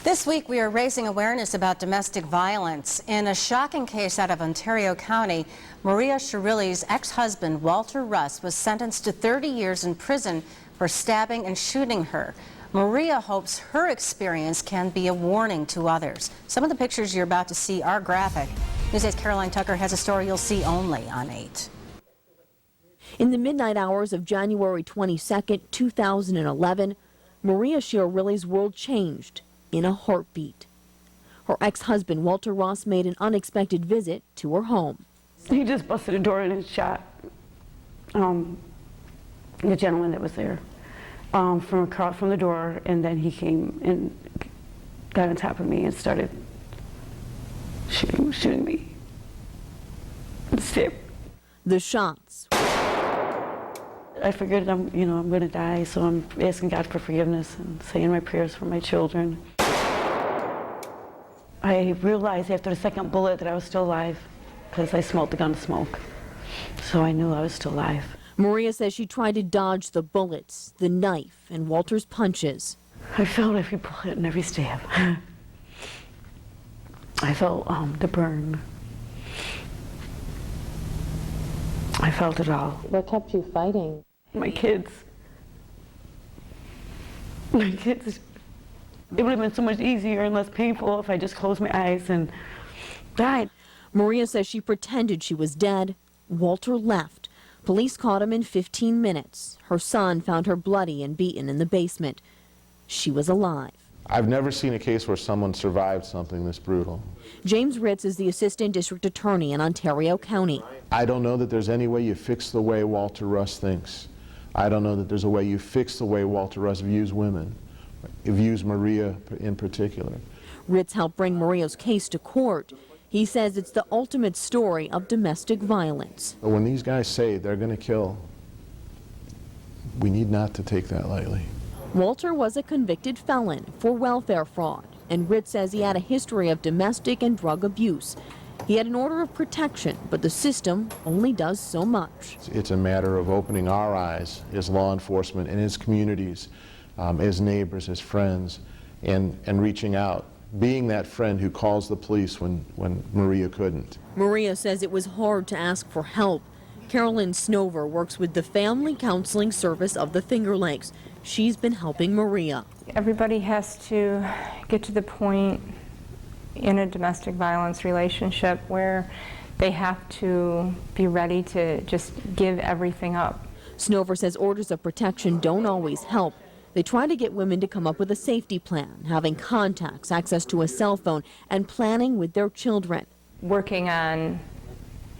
This week we are raising awareness about domestic violence. In a shocking case out of Ontario County, Maria Shirilli's ex-husband Walter Russ was sentenced to 30 years in prison for stabbing and shooting her. Maria hopes her experience can be a warning to others. Some of the pictures you're about to see are graphic. News 8's Caroline Tucker has a story you'll see only on 8. In the midnight hours of January 22, 2011, Maria Shirilli's world changed in a heartbeat. Her ex-husband Walter Russ made an unexpected visit to her home. He just busted a door in and shot the gentleman that was there from across from the door, and then he came and got on top of me and started shooting me. The shots. I figured I'm going to die, so I'm asking God for forgiveness and saying my prayers for my children. I realized after the second bullet that I was still alive because I smelled the gun smoke. So I knew I was still alive. Maria says she tried to dodge the bullets, the knife, and Walter's punches. I felt every bullet and every stab. I felt the burn. I felt it all. What kept you fighting? My kids. My kids. It would have been so much easier and less painful if I just closed my eyes and died. Maria says she pretended she was dead. Walter left. Police caught him in 15 minutes. Her son found her bloody and beaten in the basement. She was alive. I've never seen a case where someone survived something this brutal. James Ritz is the assistant district attorney in Ontario County. I don't know that there's any way you fix the way Walter Russ thinks. I don't know that there's a way you fix the way Walter Russ views women, views Maria in particular. Ritz helped bring Maria's case to court. He says it's the ultimate story of domestic violence. When these guys say they're going to kill, we need not to take that lightly. Walter was a convicted felon for welfare fraud, and Ritz says he had a history of domestic and drug abuse. He had an order of protection, but the system only does so much. It's a matter of opening our eyes as law enforcement and as communities, as neighbors, as friends, and reaching out, being that friend who calls the police when Maria couldn't. Maria says it was hard to ask for help. Carolyn Snover works with the Family Counseling Service of the Finger Lakes. She's been helping Maria. Everybody has to get to the point in a domestic violence relationship where they have to be ready to just give everything up. Snover says orders of protection don't always help. They try to get women to come up with a safety plan, having contacts, access to a cell phone, and planning with their children. Working on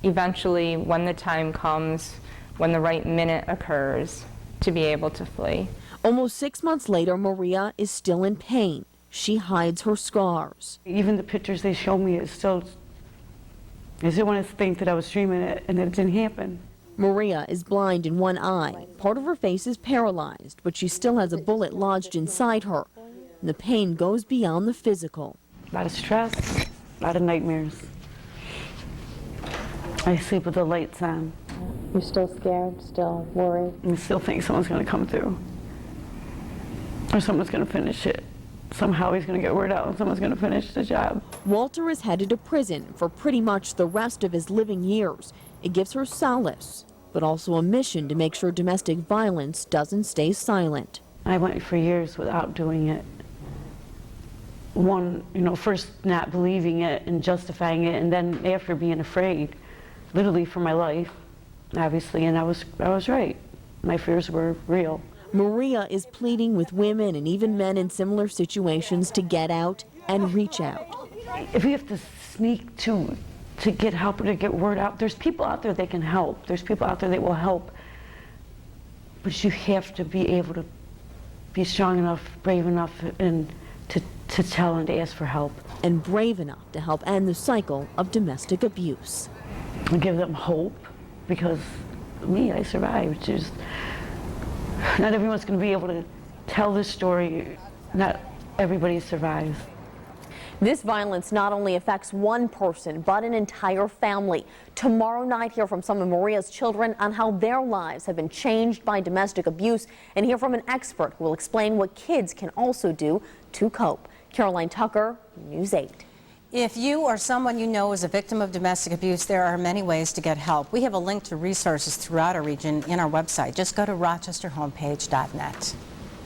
eventually, when the time comes, when the right minute occurs, to be able to flee. Almost 6 months later, Maria is still in pain. She hides her scars. Even the pictures they show me, I still want to think that I was dreaming it and that it didn't happen. Maria is blind in one eye. Part of her face is paralyzed, but she still has a bullet lodged inside her. And the pain goes beyond the physical. A lot of stress, a lot of nightmares. I sleep with the lights on. You're still scared, still worried? I still think someone's going to come through. Or someone's going to finish it. Somehow he's going to get word out and someone's going to finish the job. Walter is headed to prison for pretty much the rest of his living years. It gives her solace, but also a mission to make sure domestic violence doesn't stay silent. I went for years without doing it. First not believing it and justifying it, and then after being afraid, literally for my life, obviously, and I was right. My fears were real. Maria is pleading with women and even men in similar situations to get out and reach out. If we have to sneak to get help or to get word out, there's people out there that can help. There's people out there that will help. But you have to be able to be strong enough, brave enough, and to tell and to ask for help. And brave enough to help end the cycle of domestic abuse. And give them hope, because I survived. Not everyone's going to be able to tell this story. Not everybody survives. This violence not only affects one person, but an entire family. Tomorrow night, hear from some of Maria's children on how their lives have been changed by domestic abuse, and hear from an expert who will explain what kids can also do to cope. Caroline Tucker, News 8. If you or someone you know is a victim of domestic abuse, there are many ways to get help. We have a link to resources throughout our region in our website. Just go to rochesterhomepage.net.